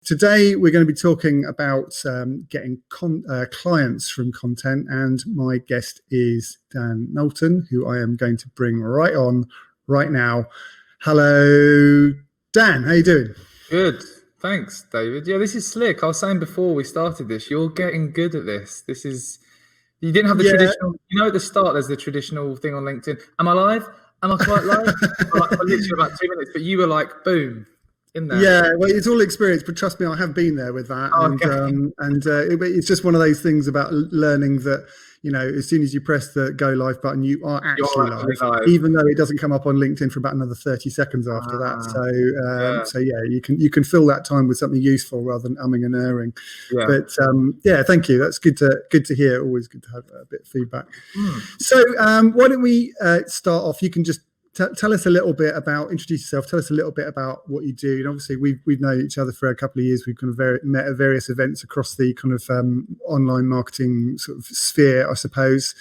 Today, we're going to be talking about getting clients from content, and my guest is Dan Knowlton, who I am going to bring right on right now. Hello, Dan. How you doing? Good. Thanks, David. Yeah, this is slick. I was saying before we started this, you're getting good at this. You didn't have the traditional, at the start, there's the traditional thing on LinkedIn. Am I live? Am I quite live? For literally about 2 minutes, but you were like, boom. In there. Yeah, well, it's all experience, but trust me, I have been there with that. It's just one of those things about learning that, as soon as you press the go live button, you are actually live, even though it doesn't come up on LinkedIn for about another 30 seconds after that. So you can fill that time with something useful rather than umming and erring. Yeah. But thank you. That's good to hear. Always good to have a bit of feedback. So why don't we start off? You can just tell us a little bit introduce yourself, tell us a little bit about what you do. And obviously we've known each other for a couple of years. We've kind of met at various events across the kind of online marketing sort of sphere, I suppose.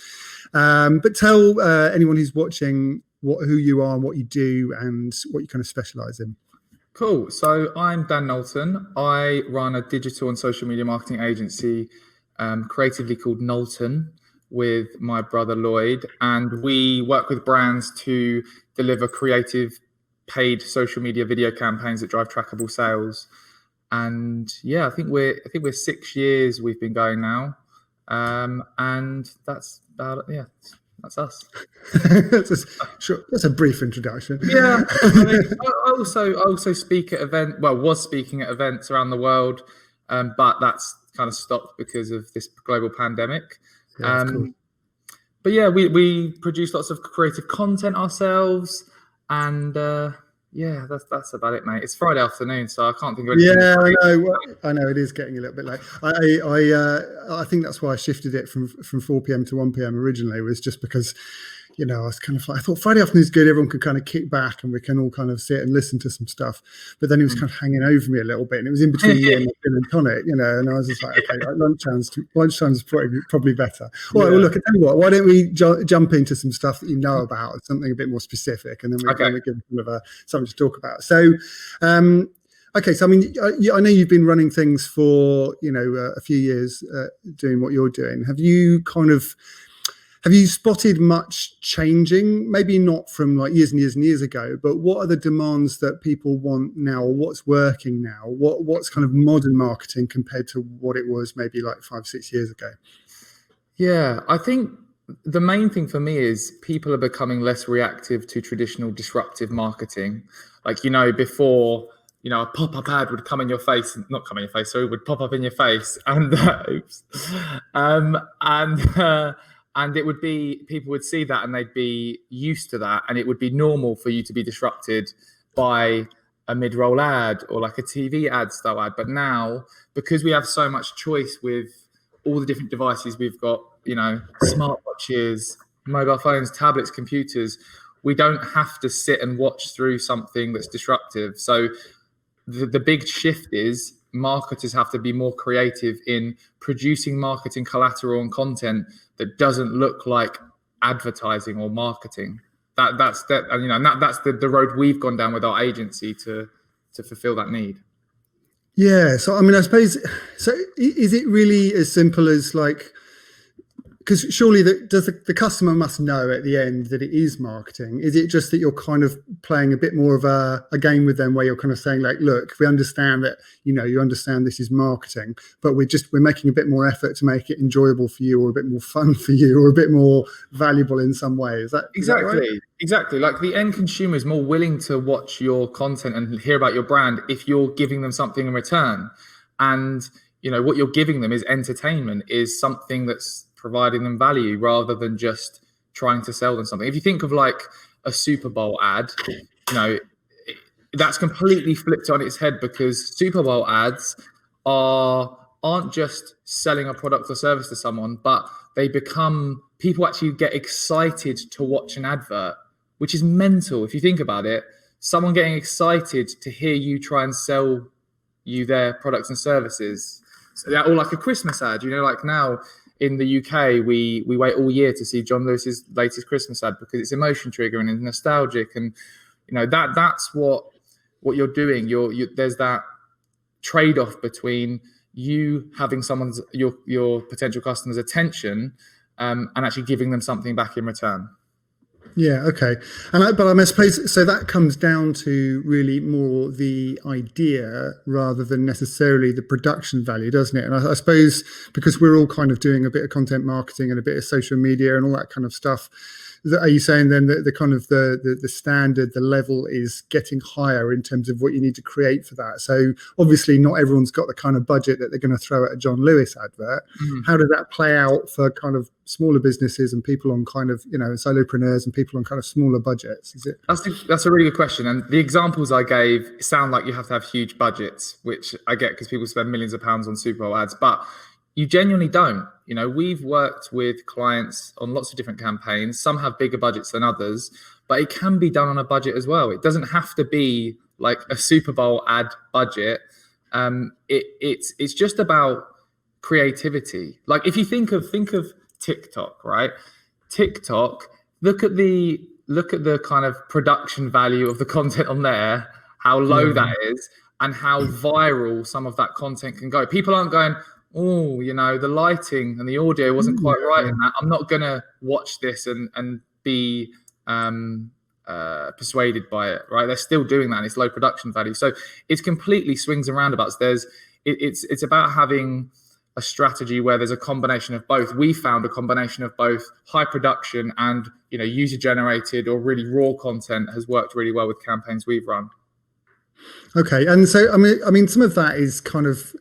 But tell anyone who's watching who you are, what you do, and what you kind of specialize in. Cool. So I'm Dan Knowlton. I run a digital and social media marketing agency creatively called Knowlton, with my brother Lloyd, and we work with brands to deliver creative paid social media video campaigns that drive trackable sales. And I think we're 6 years we've been going now, and that's about it. That's us. That's a brief introduction. Yeah, I also speak at was speaking at events around the world, but that's kind of stopped because of this global pandemic. But we produce lots of creative content ourselves, and that's about it, mate. It's Friday afternoon, so I can't think of anything. Yeah, I know it is getting a little bit late. I think that's why I shifted it from 4 p.m. to 1 p.m. originally, was just because I was kind of like, I thought Friday afternoon is good. Everyone could kind of kick back and we can all kind of sit and listen to some stuff. But then it was kind of hanging over me a little bit, and it was in between me and gin and tonic, and I was just like, okay, lunchtime's probably better. All right, well, look, I tell you what, why don't we jump into some stuff that you know about, something a bit more specific, and then we're going to give kind of something to talk about. So, okay, so I mean, I know you've been running things for a few years, doing what you're doing. Have you spotted much changing? Maybe not from like years and years and years ago, but what are the demands that people want now, or what's working now? What's kind of modern marketing compared to what it was maybe like 5-6 years ago? Yeah, I think the main thing for me is people are becoming less reactive to traditional disruptive marketing. Like, before, a pop-up ad would come in your face, not come in your face, sorry, would pop up in your face, and and it would be, people would see that and they'd be used to that, and it would be normal for you to be disrupted by a mid-roll ad or like a TV ad style ad. But now, because we have so much choice with all the different devices we've got, smartwatches, mobile phones, tablets, computers, we don't have to sit and watch through something that's disruptive. So the big shift is marketers have to be more creative in producing marketing collateral and content that doesn't look like advertising or marketing. That's the road we've gone down with our agency to fulfill that need. Yeah. So I mean, I suppose, so is it really as simple as like, because surely the customer must know at the end that it is marketing? Is it just that you're kind of playing a bit more of a game with them, where you're kind of saying like, look, we understand that, you understand this is marketing, but we're making a bit more effort to make it enjoyable for you, or a bit more fun for you, or a bit more valuable in some way? Is that right? Exactly. Like, the end consumer is more willing to watch your content and hear about your brand if you're giving them something in return. And, what you're giving them is entertainment, is something that's providing them value rather than just trying to sell them something. If you think of like a Super Bowl ad, that's completely flipped on its head, because Super Bowl ads aren't just selling a product or service to someone, but people actually get excited to watch an advert, which is mental if you think about it. Someone getting excited to hear you try and sell you their products and services. So, or like a Christmas ad, like now in the UK, we wait all year to see John Lewis's latest Christmas ad, because it's emotion triggering and nostalgic, and that's what you're doing. There's that trade-off between you having your potential customer's attention and actually giving them something back in return. Yeah, okay. But I suppose, so that comes down to really more the idea rather than necessarily the production value, doesn't it? And I suppose because we're all kind of doing a bit of content marketing and a bit of social media and all that kind of stuff, are you saying then that the kind of the standard, the level is getting higher in terms of what you need to create for that? So obviously not everyone's got the kind of budget that they're going to throw at a John Lewis advert. How does that play out for kind of smaller businesses and people on kind of, solopreneurs and people on kind of smaller budgets? Is it? That's a really good question. And the examples I gave sound like you have to have huge budgets, which I get because people spend millions of pounds on Super Bowl ads, but you genuinely don't. We've worked with clients on lots of different campaigns. Some have bigger budgets than others, but it can be done on a budget as well. It doesn't have to be like a Super Bowl ad budget. It's just about creativity. Like if you think of TikTok, right? TikTok, look at the kind of production value of the content on there, how low that is, and how viral some of that content can go. People aren't going, oh, the lighting and the audio wasn't quite right in that. I'm not going to watch this and be persuaded by it, right? They're still doing that, and it's low production value. So it's completely swings and roundabouts. It's about having a strategy where there's a combination of both. We found a combination of both high production and, user generated or really raw content has worked really well with campaigns we've run. Okay. And so, I mean, some of that is kind of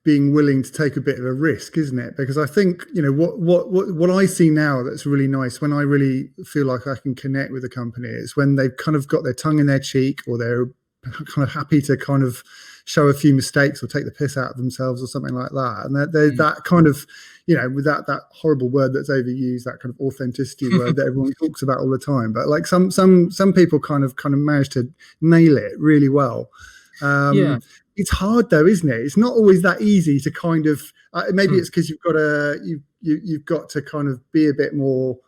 being willing to take a bit of a risk, isn't it? Because I think, what I see now that's really nice, when I really feel like I can connect with a company, is when they've kind of got their tongue in their cheek, or they're kind of happy to kind of show a few mistakes or take the piss out of themselves or something like that. And they're that kind of, with that horrible word that's overused, that kind of authenticity word that everyone talks about all the time. But like some people kind of manage to nail it really well. It's hard though, isn't it? It's not always that easy to kind of maybe it's because you've got to kind of be a bit more,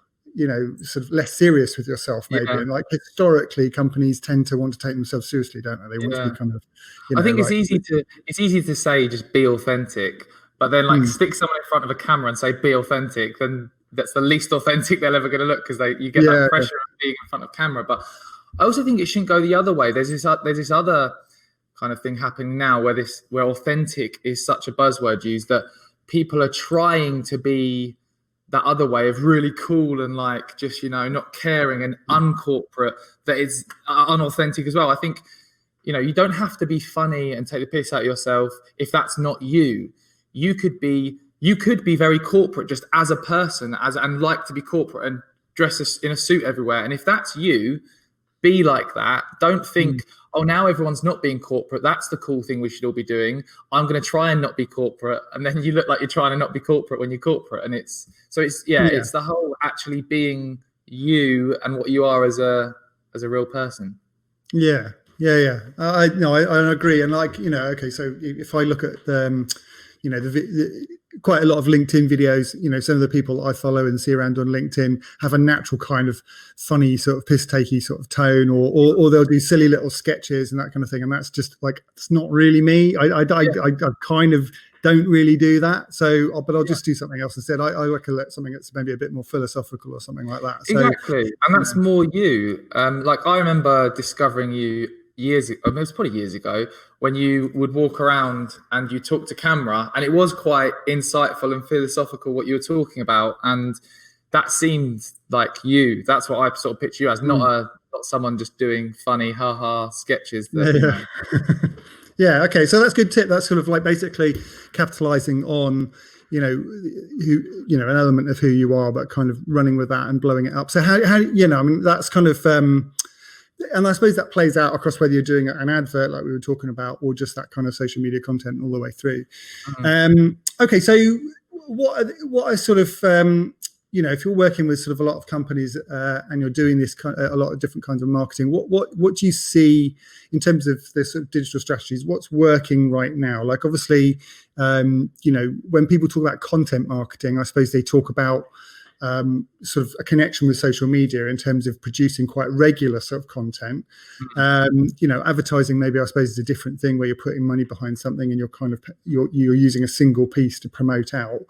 sort of less serious with yourself, maybe. And like historically, companies tend to want to take themselves seriously, don't they? They want to be kind of. I think it's easy to say just be authentic, but then like stick someone in front of a camera and say be authentic, then that's the least authentic they're ever going to look, because you get that pressure of being in front of camera. But I also think it shouldn't go the other way. There's this other kind of thing happening now where authentic is such a buzzword used that people are trying to be that other way of really cool and like just not caring and uncorporate, that is unauthentic as well. I think you don't have to be funny and take the piss out of yourself if that's not you. You could be very corporate just as a person, and like to be corporate and dress in a suit everywhere. And if that's you, be like that. Don't think, oh, now everyone's not being corporate, that's the cool thing we should all be doing, I'm going to try and not be corporate. And then you look like you're trying to not be corporate when you're corporate. And it's the whole actually being you and what you are as a real person. Yeah. I agree. And like, okay, so if I look at quite a lot of LinkedIn videos, some of the people I follow and see around on LinkedIn have a natural kind of funny sort of piss-takey sort of tone, or they'll do silly little sketches and that kind of thing. And that's just like, it's not really me. I kind of don't really do that. So, but I'll just do something else instead. I like to let something that's maybe a bit more philosophical or something like that. So, exactly. And that's more you. Like I remember discovering you years ago, it was probably years ago, when you would walk around and you talk to camera, and it was quite insightful and philosophical what you were talking about, and that seemed like you. That's what I sort of picture you as, not someone just doing funny sketches. Yeah, okay, so that's a good tip. That's sort of like basically capitalizing on an element of who you are, but kind of running with that and blowing it up. So how that's kind of and I suppose that plays out across whether you're doing an advert like we were talking about, or just that kind of social media content all the way through. Okay, so what are sort of if you're working with sort of a lot of companies and you're doing this a lot of different kinds of marketing, what do you see in terms of the sort of digital strategies? What's working right now? Like obviously, when people talk about content marketing, I suppose they talk about sort of a connection with social media in terms of producing quite regular sort of content. Advertising maybe, I suppose, is a different thing where you're putting money behind something and you're using a single piece to promote out.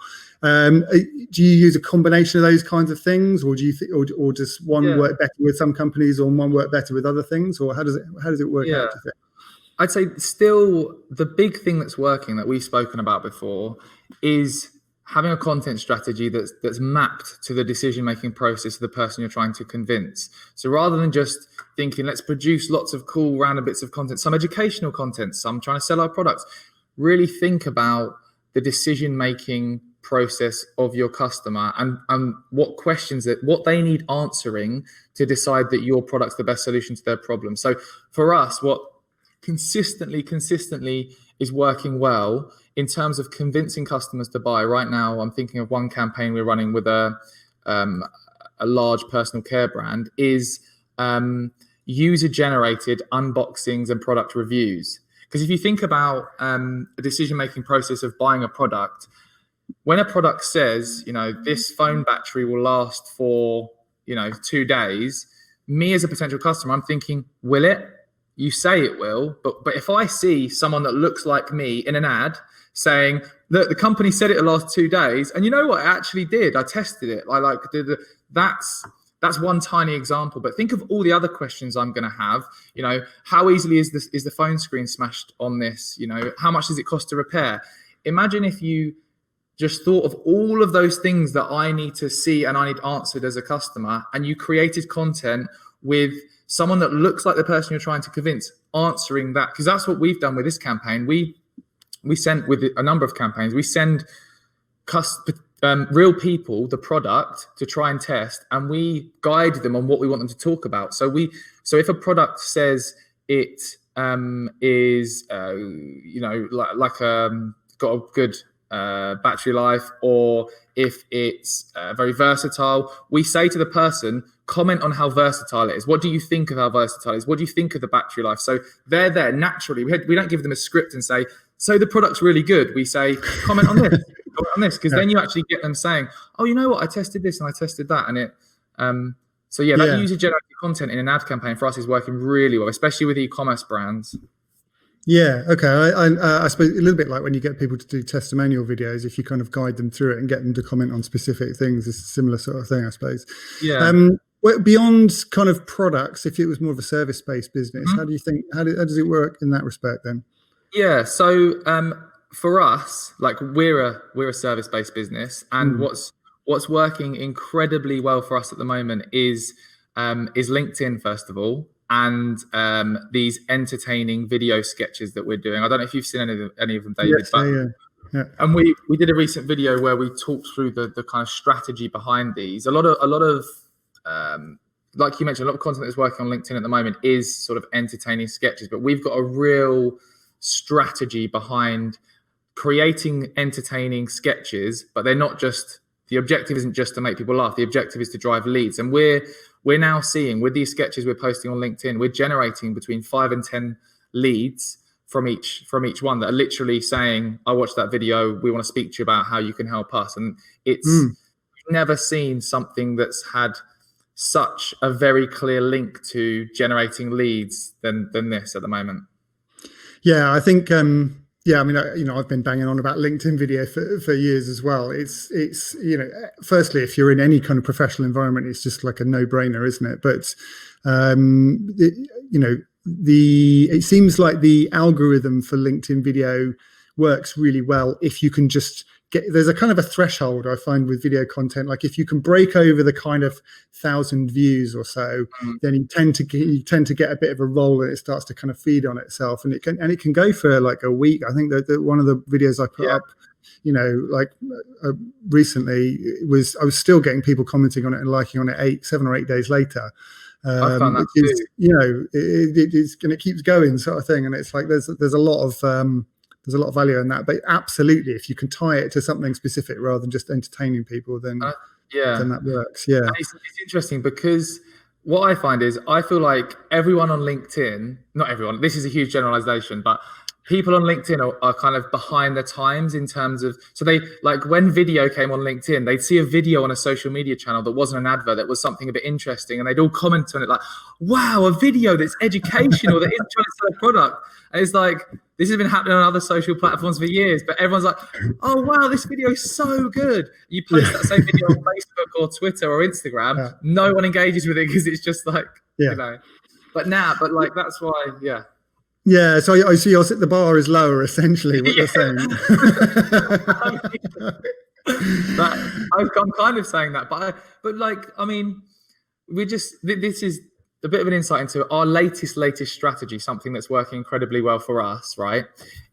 Do you use a combination of those kinds of things, or do you or does one work better with some companies, or one work better with other things, or how does it work out? Do you think? I'd say still the big thing that's working that we've spoken about before is having a content strategy that's mapped to the decision-making process of the person you're trying to convince. So rather than just thinking, let's produce lots of cool random bits of content, some educational content, some trying to sell our products, really think about the decision-making process of your customer and what questions what they need answering to decide that your product's the best solution to their problem. So for us, what consistently is working well in terms of convincing customers to buy. Right now, I'm thinking of one campaign we're running with a large personal care brand is user-generated unboxings and product reviews. Because if you think about a decision-making process of buying a product, when a product says, this phone battery will last for, 2 days, me as a potential customer, I'm thinking, will it? You say it will, but if I see someone that looks like me in an ad saying, look, the company said it'll last 2 days, and you know what, it actually did. I tested it. That's one tiny example. But think of all the other questions I'm going to have. How easily is the phone screen smashed on this? How much does it cost to repair? Imagine if you just thought of all of those things that I need to see and I need answered as a customer, and you created content with someone that looks like the person you're trying to convince answering that. Because that's what we've done with this campaign. We sent with a number of campaigns, we send real people the product to try and test, and we guide them on what we want them to talk about. So if a product says it is got a good battery life, or if it's very versatile, we say to the person, comment on how versatile it is. What do you think of how versatile it is? What do you think of the battery life? So they're there naturally. We don't give them a script and say, so the product's really good. We say, comment on this, because then you actually get them saying, oh, you know what? I tested this and I tested that. And that user-generated content in an ad campaign for us is working really well, especially with e-commerce brands. Yeah. Okay. I suppose a little bit like when you get people to do testimonial videos, if you kind of guide them through it and get them to comment on specific things, it's a similar sort of thing, I suppose. Yeah. Beyond kind of products, if it was more of a service-based business, how do you think? How does it work in that respect then? Yeah. So for us, like we're a service-based business, and what's working incredibly well for us at the moment is LinkedIn, first of all, and these entertaining video sketches that we're doing. I don't know if you've seen any of them, David. Yes, but, yeah. And we did a recent video where we talked through the kind of strategy behind these. A lot of like you mentioned, a lot of content that's working on LinkedIn at the moment is sort of entertaining sketches, but we've got a real strategy behind creating entertaining sketches, but they're not just, the objective isn't just to make people laugh. The objective is to drive leads. And we're now seeing with these sketches we're posting on LinkedIn, we're generating between 5 and 10 leads from each one that are literally saying, I watched that video, we want to speak to you about how you can help us. And it's never seen something that's had such a very clear link to generating leads than this at the moment. Yeah, I think I've been banging on about LinkedIn video for years as well. It's firstly, if you're in any kind of professional environment, it's just like a no-brainer, isn't it? But it seems like the algorithm for LinkedIn video works really well if you can just there's a kind of a threshold I find with video content. Like if you can break over the kind of 1,000 views or so, then you tend to get a bit of a roll, and it starts to kind of feed on itself, and it can go for like a week. I think that one of the videos I put up, recently was I was still getting people commenting on it and liking on it 7 or 8 days later. I found that it keeps going, sort of thing, and it's like there's a lot of value in that. But absolutely, if you can tie it to something specific rather than just entertaining people, then that works. Yeah, and it's interesting because what I find is I feel like everyone on LinkedIn, not everyone, this is a huge generalization, but people on LinkedIn are kind of behind the times in terms of, so they, like when video came on LinkedIn, they'd see a video on a social media channel that wasn't an advert, that was something a bit interesting, and they'd all comment on it like, wow, a video that's educational, that is trying to sell a product. And it's like, this has been happening on other social platforms for years, but everyone's like, oh, wow, this video is so good. You post that same video on Facebook or Twitter or Instagram, no one engages with it because it's just like, you know, but like, that's why, Yeah, so I see the bar is lower, essentially, what you're saying. I'm kind of saying that, but like, I mean, this is a bit of an insight into our latest strategy, something that's working incredibly well for us, right?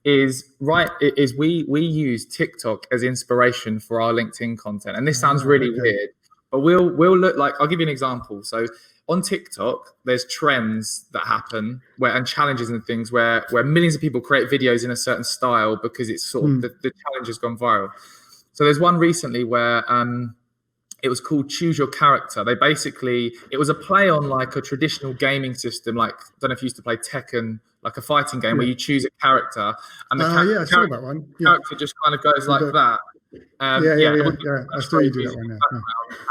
Is we use TikTok as inspiration for our LinkedIn content. And this sounds really weird, but we'll look like, I'll give you an example. So on TikTok, there's trends that happen and challenges and things where millions of people create videos in a certain style because it's sort of the challenge has gone viral. So there's one recently where it was called Choose Your Character. It was a play on like a traditional gaming system, like, I don't know if you used to play Tekken, like a fighting game where you choose a character and the I saw that one. Character just kind of goes like that. I saw you do that one.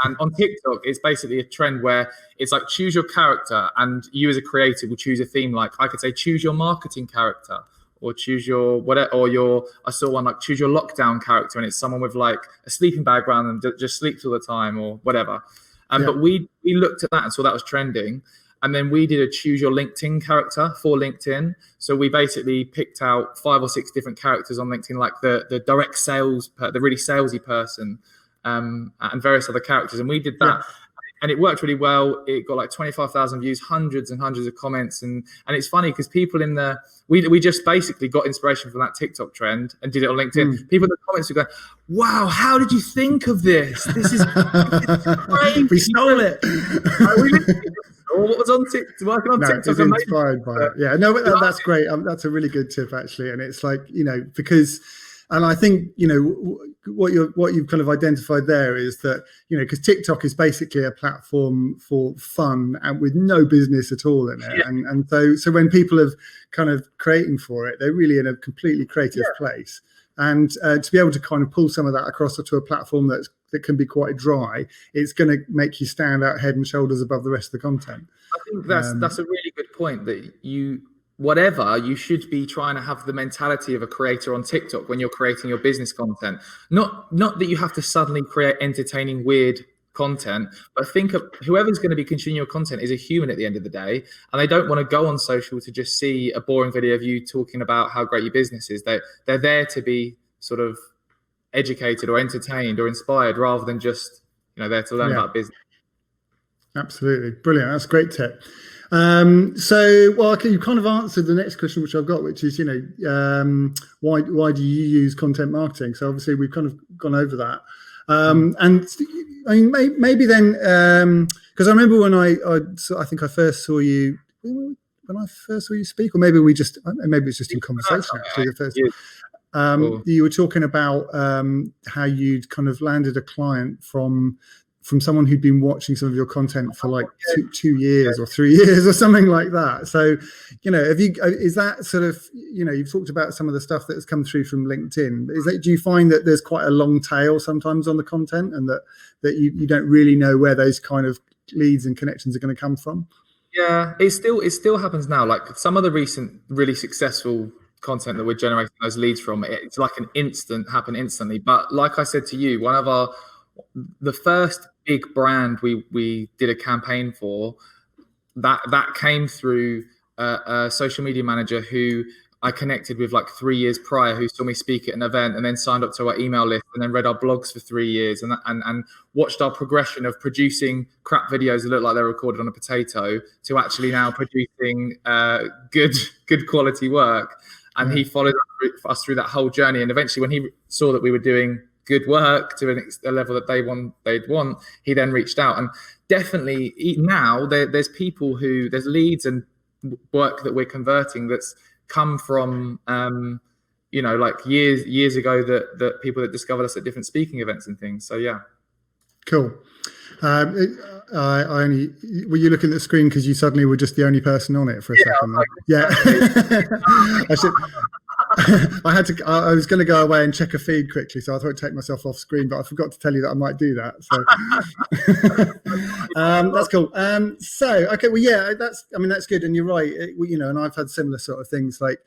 And on TikTok, it's basically a trend where it's like choose your character, and you as a creator will choose a theme. Like I could say choose your marketing character, or choose your whatever, or I saw one like choose your lockdown character, and it's someone with like a sleeping bag around them that just sleeps all the time or whatever. But we looked at that and saw that was trending. And then we did a choose your LinkedIn character for LinkedIn. So we basically picked out 5 or 6 different characters on LinkedIn, like the direct sales, the really salesy person, and various other characters. And we did that. And it worked really well. It got like 25,000 views, hundreds and hundreds of comments. And it's funny because people we just basically got inspiration from that TikTok trend and did it on LinkedIn. People in the comments were going, wow, how did you think of this? This is crazy. We stole it. Or what was on TikTok, working on TikTok. It's inspired by it. Yeah, no, but that's great. That's a really good tip, actually. And it's like, because, and I think, what you've kind of identified there is that, because TikTok is basically a platform for fun and with no business at all in it. Yeah. And so when people are kind of creating for it, they're really in a completely creative place. And to be able to kind of pull some of that across to a platform that can be quite dry, it's going to make you stand out head and shoulders above the rest of the content. I think that's a really good point, that you should be trying to have the mentality of a creator on TikTok when you're creating your business content. Not that you have to suddenly create entertaining, weird content, but think of whoever's going to be consuming your content is a human at the end of the day, and they don't want to go on social to just see a boring video of you talking about how great your business is. They're there to be sort of educated or entertained or inspired, rather than just there to learn about business. Absolutely brilliant. That's a great tip. You kind of answered the next question which I've got, which is why do you use content marketing? So obviously we've kind of gone over that, and I mean maybe then because I remember when I think I first saw you speak, or maybe it's just in conversation actually the first. You were talking about how you'd kind of landed a client from someone who'd been watching some of your content for like 2 years or 3 years or something like that. So, is that sort of, you've talked about some of the stuff that has come through from LinkedIn. Do you find that there's quite a long tail sometimes on the content, and that you don't really know where those kind of leads and connections are going to come from? Yeah, it still happens now. Like some of the recent really successful content that we're generating those leads from, it's like happen instantly. But like I said to you, the first big brand we did a campaign for, that came through a social media manager who I connected with like 3 years prior, who saw me speak at an event and then signed up to our email list and then read our blogs for 3 years and watched our progression of producing crap videos that look like they're recorded on a potato to actually now producing good quality work. And he followed us through that whole journey. And eventually when he saw that we were doing good work to a level that they'd want, he then reached out. And definitely now there's leads and work that we're converting that's come from like years ago that people that discovered us at different speaking events and things. So yeah. Cool. Were you looking at the screen because you suddenly were just the only person on it for a second? I was going to go away and check a feed quickly, so I thought I'd take myself off screen, but I forgot to tell you that I might do that. So that's cool. So okay, well, yeah, that's good, and you're right. And I've had similar sort of things. Like,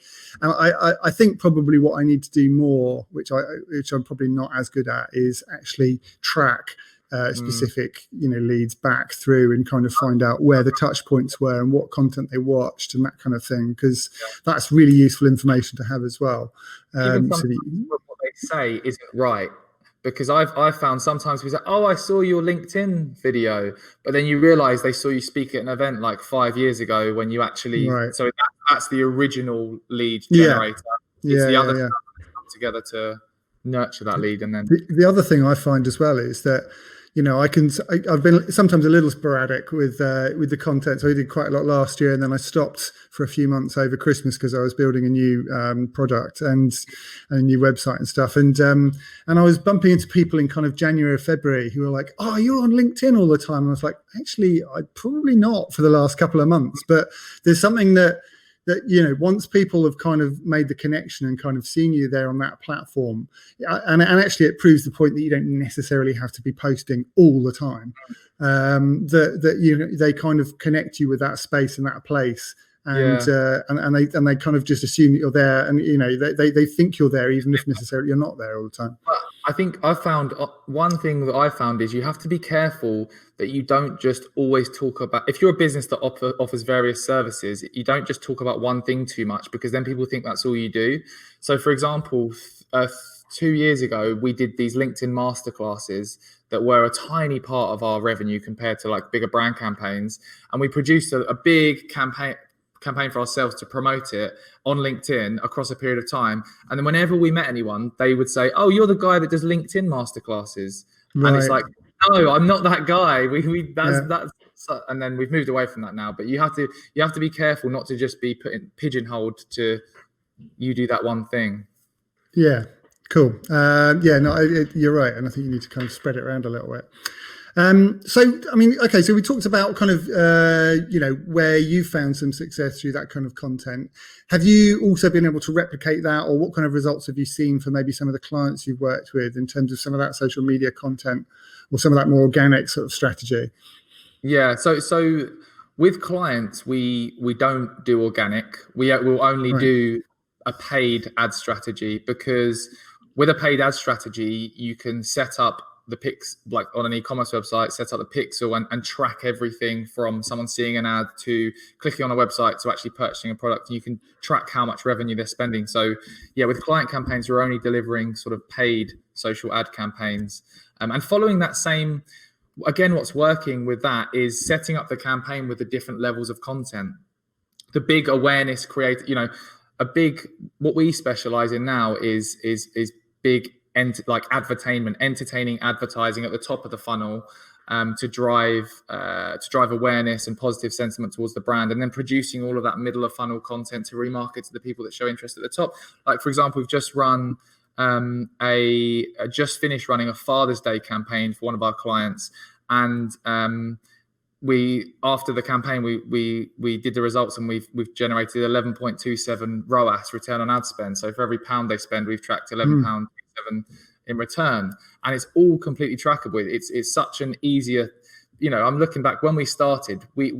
I think probably what I need to do more, which I'm probably not as good at, is actually track specific leads back through and kind of find out where the touch points were and what content they watched and that kind of thing, because that's really useful information to have as well. Even what they say isn't right, because I've found sometimes people say, oh, I saw your LinkedIn video, but then you realize they saw you speak at an event like 5 years ago when you actually so that's the original lead generator. It's the other stuff that come together to nurture that lead. And then the other thing I find as well is that I've been sometimes a little sporadic with the content. So I did quite a lot last year, and then I stopped for a few months over Christmas because I was building a new product and a new website and stuff. And I was bumping into people in kind of January or February who were like, "Oh, you're on LinkedIn all the time." And I was like, "Actually, I probably not for the last couple of months." But there's something that once people have kind of made the connection and kind of seen you there on that platform, and actually it proves the point that you don't necessarily have to be posting all the time, that they kind of connect you with that space and that place, and they kind of just assume that you're there, and they think you're there even if necessarily you're not there all the time. I think I've found one thing that I found is you have to be careful that you don't just always talk about, if you're a business that offers various services, you don't just talk about one thing too much, because then people think that's all you do. So for example, 2 years ago, we did these LinkedIn masterclasses that were a tiny part of our revenue compared to like bigger brand campaigns. And we produced a big campaign for ourselves to promote it on LinkedIn across a period of time. And then whenever we met anyone, they would say, "Oh, you're the guy that does LinkedIn masterclasses." Right. And it's like, no, I'm not that guy. That's and then we've moved away from that now. But you have to be careful not to just be pigeonholed to you do that one thing. Yeah, cool. You're right, and I think you need to kind of spread it around a little bit. So we talked about kind of, where you found some success through that kind of content. Have you also been able to replicate that, or what kind of results have you seen for maybe some of the clients you've worked with in terms of some of that social media content or some of that more organic sort of strategy? Yeah. So with clients, we don't do organic. We'll only do a paid ad strategy, because with a paid ad strategy, you can set up the pix, like on an e-commerce website, set up the pixel and track everything from someone seeing an ad to clicking on a website to actually purchasing a product. You can track how much revenue they're spending. So yeah, with client campaigns, we're only delivering sort of paid social ad campaigns. And following that same, again, what's working with that is setting up the campaign with the different levels of content. The big awareness what we specialize in now is big entertaining advertising at the top of the funnel, to drive awareness and positive sentiment towards the brand, and then producing all of that middle of funnel content to remarket to the people that show interest at the top. Like for example, we've just run just finished running a Father's Day campaign for one of our clients, and after the campaign we did the results, and we've generated 11.27 ROAS, return on ad spend. So for every pound they spend, we've tracked £11.27 in return, and it's all completely trackable. It's such an easier, I'm looking back when we started, we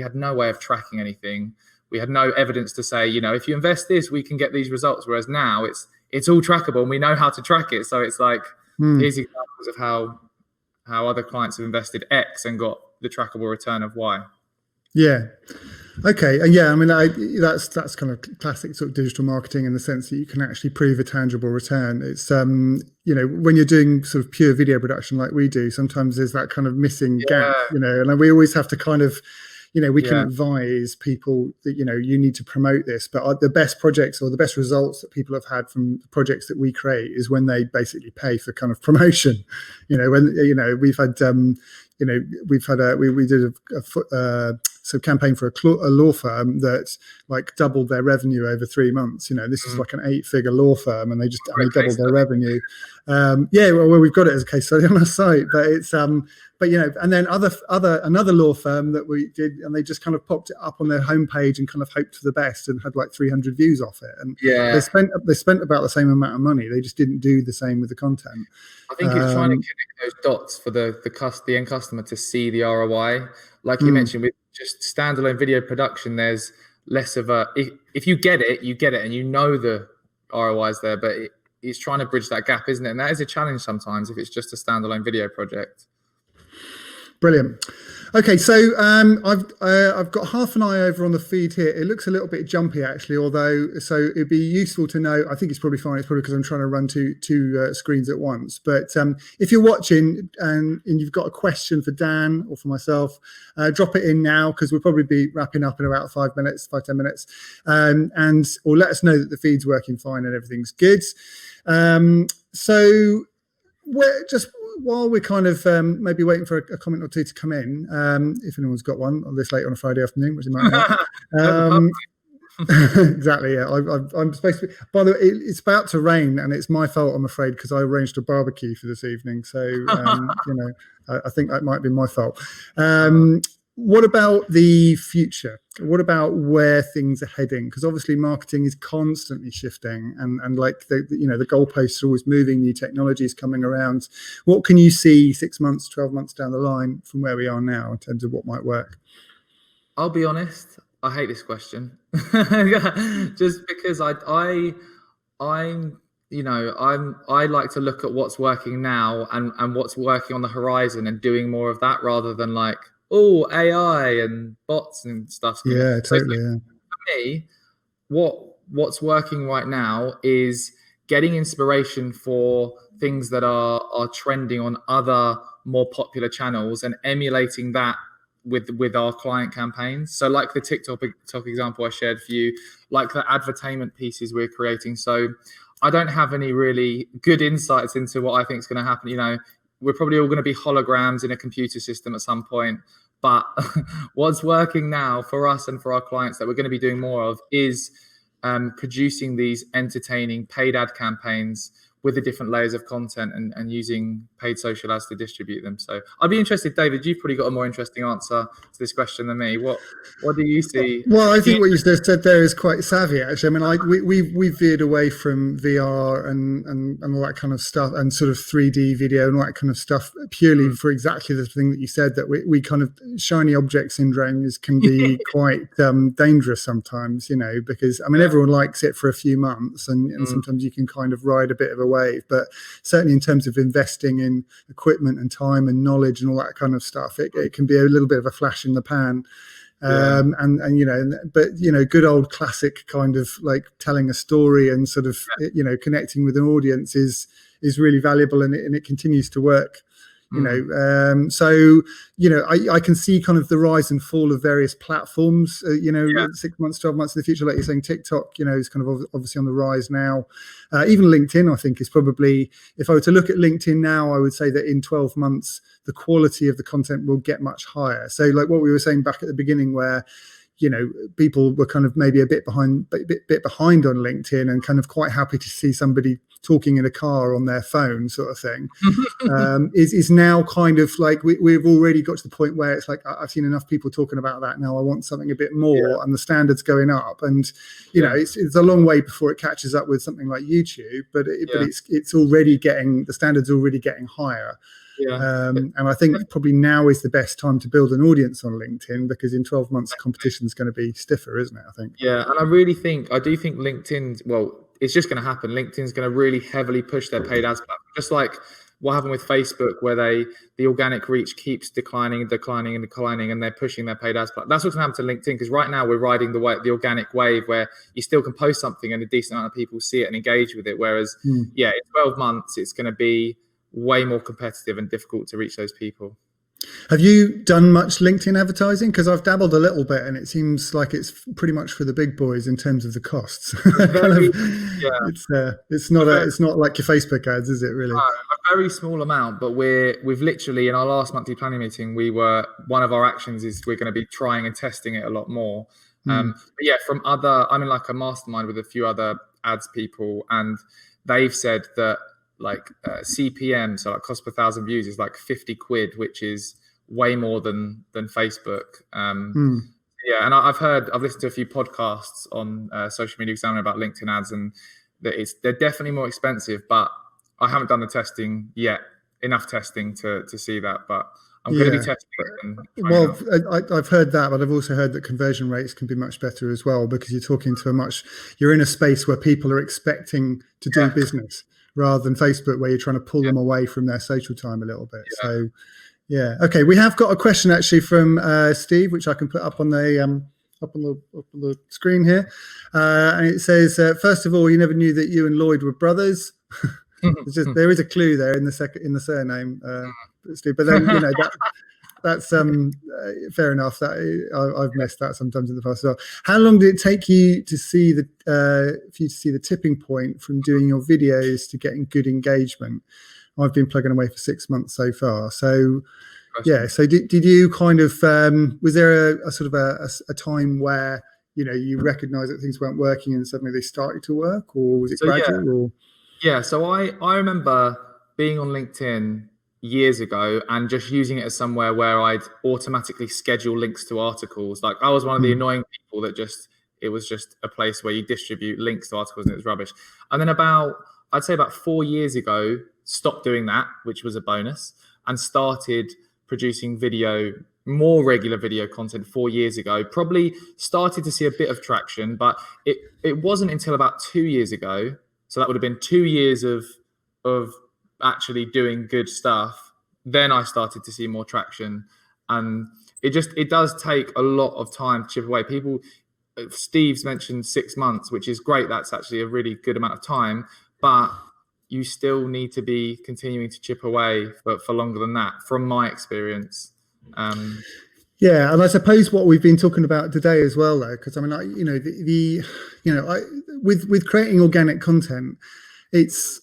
had no way of tracking anything. We had no evidence to say, if you invest this, we can get these results. Whereas now it's all trackable and we know how to track it. So it's like here's examples of how other clients have invested X and got the trackable return of Y. Yeah. Okay. And yeah, I mean, that's kind of classic sort of digital marketing in the sense that you can actually prove a tangible return. It's, when you're doing sort of pure video production like we do, sometimes there's that kind of missing gap, and we always have to kind of, we can advise people that, you need to promote this, but the best projects or the best results that people have had from the projects that we create is when they basically pay for kind of promotion, we did campaign for a law firm that like doubled their revenue over 3 months. This is like an 8-figure law firm, and they doubled their revenue. Well, we've got it as a case study on our site, but it's and then another law firm that we did, and they just kind of popped it up on their homepage and kind of hoped for the best, and had like 300 views off it. And they spent about the same amount of money. They just didn't do the same with the content. I think it's trying to connect those dots for the end customer to see the ROI. Like you mentioned, with just standalone video production, there's less of a if you get it, and you know the ROI is there, but it's trying to bridge that gap, isn't it? And that is a challenge sometimes if it's just a standalone video project. Brilliant. Okay, so I've got half an eye over on the feed here. It looks a little bit jumpy, actually, so it'd be useful to know. I think it's probably fine. It's probably because I'm trying to run two screens at once. But if you're watching and you've got a question for Dan or for myself, drop it in now, because we'll probably be wrapping up in about 5 minutes, 5-10 minutes, or let us know that the feed's working fine and everything's good. So we're just, while we're kind of maybe waiting for a comment or two to come in, if anyone's got one on this late on a Friday afternoon, which they might not. Exactly, yeah. I'm supposed to be, by the way, it's about to rain, and it's my fault, I'm afraid, because I arranged a barbecue for this evening. So, I think that might be my fault. What about the future? What about where things are heading? Because obviously marketing is constantly shifting, and like the goalposts are always moving, new technologies coming around. What can you see 6 months, 12 months down the line from where we are now in terms of what might work? I'll be honest, I hate this question. Just because I like to look at what's working now and what's working on the horizon, and doing more of that rather than like, AI and bots and stuff. Yeah, totally. Yeah. For me, what's working right now is getting inspiration for things that are trending on other more popular channels and emulating that with our client campaigns. So like the TikTok example I shared for you, like the advertainment pieces we're creating. So I don't have any really good insights into what I think is going to happen. We're probably all going to be holograms in a computer system at some point. But what's working now for us and for our clients that we're going to be doing more of is producing these entertaining paid ad campaigns with the different layers of content and using paid social ads to distribute them. So I'd be interested, David, you've probably got a more interesting answer to this question than me. What do you see? Well, I think what you just said there is quite savvy, actually. I mean, we veered away from VR and all that kind of stuff, and sort of 3D video and all that kind of stuff, purely for exactly the thing that you said, that we kind of, shiny object syndrome can be quite dangerous sometimes, because everyone likes it for a few months, and sometimes you can kind of ride a bit of a wave, but certainly in terms of investing in equipment and time and knowledge and all that kind of stuff, it can be a little bit of a flash in the pan. But good old classic kind of like telling a story and sort of connecting with an audience is really valuable, and it continues to work. I can see kind of the rise and fall of various platforms, 6 months, 12 months in the future. Like you're saying, TikTok, is kind of obviously on the rise now. Even LinkedIn, I think, is probably, if I were to look at LinkedIn now, I would say that in 12 months, the quality of the content will get much higher. So like what we were saying back at the beginning, where people were kind of maybe a bit behind on LinkedIn, and kind of quite happy to see somebody talking in a car on their phone, sort of thing, is now kind of like we've already got to the point where it's like, I've seen enough people talking about that now. I want something a bit more, and the standards going up, and it's a long way before it catches up with something like YouTube, but it's already the standards already getting higher. And I think probably now is the best time to build an audience on LinkedIn, because in 12 months competition is going to be stiffer, isn't it? I think. Yeah, and I do think LinkedIn, well, it's just going to happen. LinkedIn's going to really heavily push their paid ads platform, just like what happened with Facebook, where the organic reach keeps declining, and they're pushing their paid ads platform. That's what's going to happen to LinkedIn, because right now we're riding the organic wave, where you still can post something and a decent amount of people see it and engage with it. Whereas, in 12 months, it's going to be way more competitive and difficult to reach those people. Have you done much LinkedIn advertising? Because I've dabbled a little bit, and it seems like it's pretty much for the big boys in terms of the costs. It's not like your Facebook ads, is it really? No, I've very small amount, but we've literally, in our last monthly planning meeting, one of our actions is we're going to be trying and testing it a lot more. But yeah, I'm in like a mastermind with a few other ads people, and they've said that like CPM, so like cost per 1,000 views, is like 50 quid, which is way more than Facebook. Yeah, and I've listened to a few podcasts on Social Media Examiner about LinkedIn ads, and they're definitely more expensive, but I haven't done the testing yet, enough testing to see that, but I'm going to be testing it. Well, I've heard that, but I've also heard that conversion rates can be much better as well, because you're in a space where people are expecting to do business, rather than Facebook, where you're trying to pull them away from their social time a little bit. Yeah. So, yeah. Okay. We have got a question actually from Steve, which I can put up on the screen here. And it says, first of all, you never knew that you and Lloyd were brothers. There is a clue there in the surname, Steve. But then that's fair enough. That I've missed that sometimes in the past as well. How long did it take you to see the tipping point from doing your videos to getting good engagement? I've been plugging away for 6 months so far. So yeah. So did you kind of was there a sort of a time where you recognise that things weren't working and suddenly they started to work, or was it gradual? Yeah, so I remember being on LinkedIn years ago and just using it as somewhere where I'd automatically schedule links to articles. Like I was one of the annoying people that it was just a place where you distribute links to articles and it was rubbish. And then I'd say about 4 years ago, stopped doing that, which was a bonus, and started producing more regular video content 4 years ago. Probably started to see a bit of traction, but it wasn't until about 2 years ago. So that would have been 2 years of actually doing good stuff. Then I started to see more traction, and it does take a lot of time to chip away. Steve's mentioned 6 months, which is great. That's actually a really good amount of time, but you still need to be continuing to chip away for longer than that, from my experience. Yeah, and I suppose what we've been talking about today as well, though, because I mean, with creating organic content, it's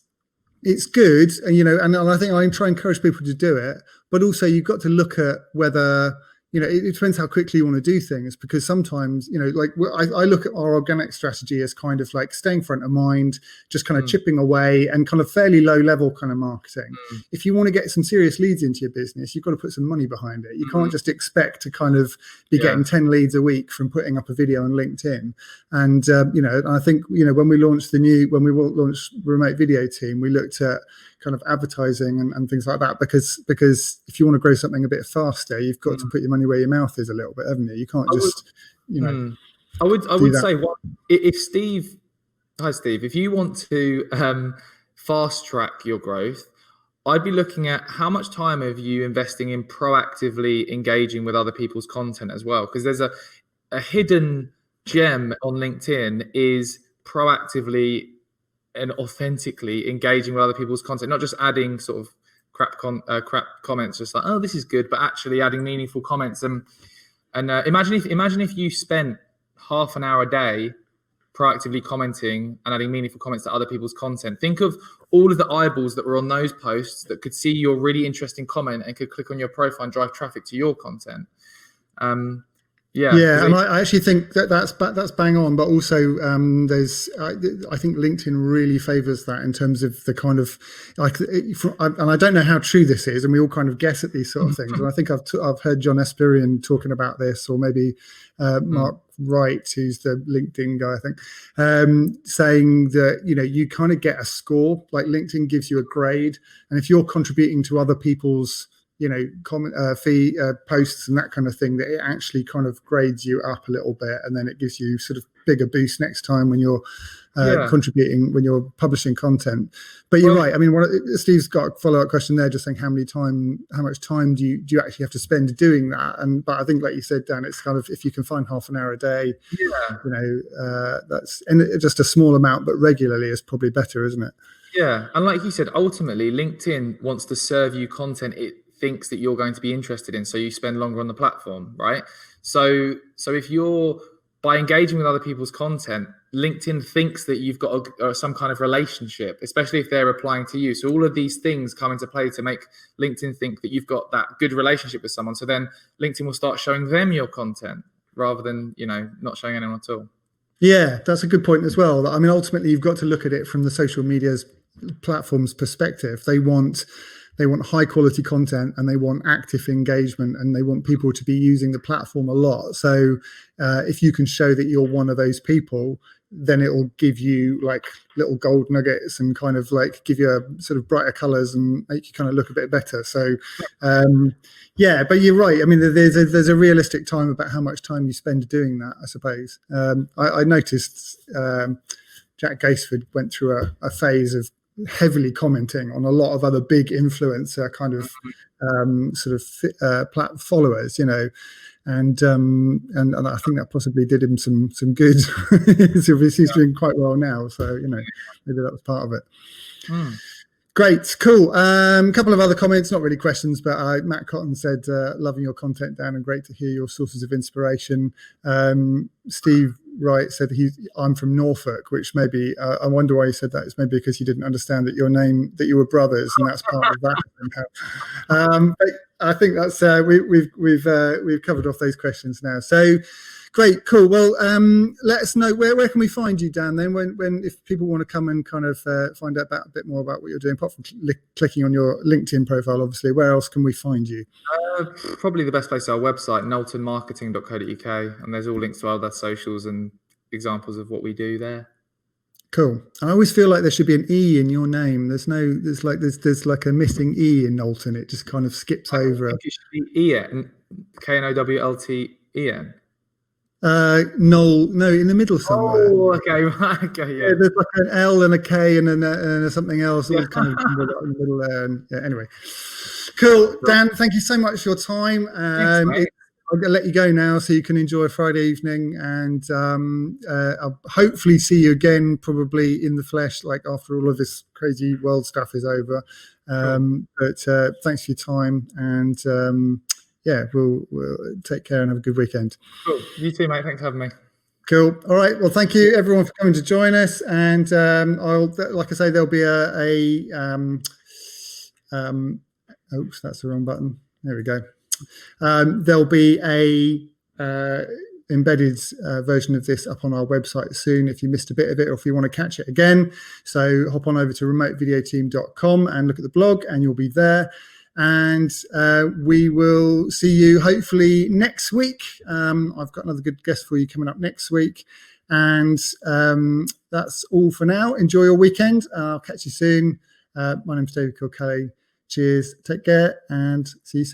good, and I think I try and encourage people to do it, but also you've got to look at whether it depends how quickly you want to do things, because sometimes I look at our organic strategy as kind of like staying front of mind, just kind of chipping away, and kind of fairly low level kind of marketing. If you want to get some serious leads into your business, you've got to put some money behind it. You can't just expect to kind of be getting 10 leads a week from putting up a video on LinkedIn. And I think when we launched Remote Video Team, we looked at kind of advertising and things like that, because if you want to grow something a bit faster, you've got to put your money where your mouth is a little bit, haven't you? You can't I would say, if Steve, hi Steve, if you want to fast track your growth, I'd be looking at how much time are you investing in proactively engaging with other people's content as well, because there's a hidden gem on LinkedIn is proactively and authentically engaging with other people's content, not just adding sort of crap comments, just like, oh, this is good, but actually adding meaningful comments. And imagine if you spent half an hour a day proactively commenting and adding meaningful comments to other people's content. Think of all of the eyeballs that were on those posts that could see your really interesting comment and could click on your profile and drive traffic to your content. Yeah, and I actually think that's bang on, but also I think LinkedIn really favors that in terms of the kind of and I don't know how true this is, and we all kind of guess at these sort of things. And I think I've heard John Esperian talking about this, or maybe Mark Wright, who's the LinkedIn guy, I think, saying that you kind of get a score. Like LinkedIn gives you a grade, and if you're contributing to other people's comment fee posts and that kind of thing, that it actually kind of grades you up a little bit, and then it gives you sort of bigger boost next time when you're contributing, when you're publishing content. But you're right. I mean, Steve's got a follow-up question there, just saying how much time do you actually have to spend doing that? But I think, like you said, Dan, it's kind of, if you can find half an hour a day, that's, and just a small amount but regularly, is probably better, isn't it? Yeah, and like you said, ultimately LinkedIn wants to serve you content it thinks that you're going to be interested in, so you spend longer on the platform, right? So if you're, by engaging with other people's content, LinkedIn thinks that you've got some kind of relationship, especially if they're replying to you. So all of these things come into play to make LinkedIn think that you've got that good relationship with someone. So then LinkedIn will start showing them your content rather than, not showing anyone at all. Yeah, that's a good point as well. I mean, ultimately, you've got to look at it from the social media's platform's perspective. They want high quality content, and they want active engagement, and they want people to be using the platform a lot. So if you can show that you're one of those people, then it will give you like little gold nuggets and kind of like give you a sort of brighter colors and make you kind of look a bit better. So yeah, but you're right. I mean, there's a realistic time about how much time you spend doing that, I suppose. I noticed Jack Gaisford went through a phase of heavily commenting on a lot of other big influencer kind of followers, and I think that possibly did him some good. He's doing quite well now, so maybe that was part of it. Great, cool. Couple of other comments, not really questions, but Matt Cotton said, loving your content, Dan, and great to hear your sources of inspiration. Steve Wright said I'm from Norfolk, which maybe I wonder why he said that. It's maybe because he didn't understand that you were brothers, and that's part of that. But I think that's we've covered off those questions now. So great, cool. Well, let us know where can we find you, Dan? Then when if people want to come and kind of find out a bit more about what you're doing, apart from clicking on your LinkedIn profile, obviously, where else can we find you? Probably the best place is our website, knowltonmarketing.co.uk, and there's all links to our other socials and examples of what we do there. Cool. I always feel like there should be an E in your name. There's like a missing E in Knowlton. It just kind of skips over. I think it should be Ian, Knowlten. No, in the middle somewhere. Oh, okay, yeah. There's like an L and a K and a something else, all kind of in the middle there. And anyway, cool. Dan, thank you so much for your time. Thanks, I'm going to let you go now so you can enjoy Friday evening, and I'll hopefully see you again, probably in the flesh, like after all of this crazy world stuff is over. But thanks for your time, and yeah, we'll take care and have a good weekend. Cool. You too, mate. Thanks for having me. Cool. All right. Well, thank you everyone for coming to join us. And like I say, there'll be oops, that's the wrong button. There we go. There'll be a embedded version of this up on our website soon if you missed a bit of it, or if you want to catch it again. So hop on over to remotevideoteam.com and look at the blog, and you'll be there. And we will see you hopefully next week. I've got another good guest for you coming up next week. And that's all for now. Enjoy your weekend. I'll catch you soon. My name's David Kilkelly. Cheers. Take care and see you soon.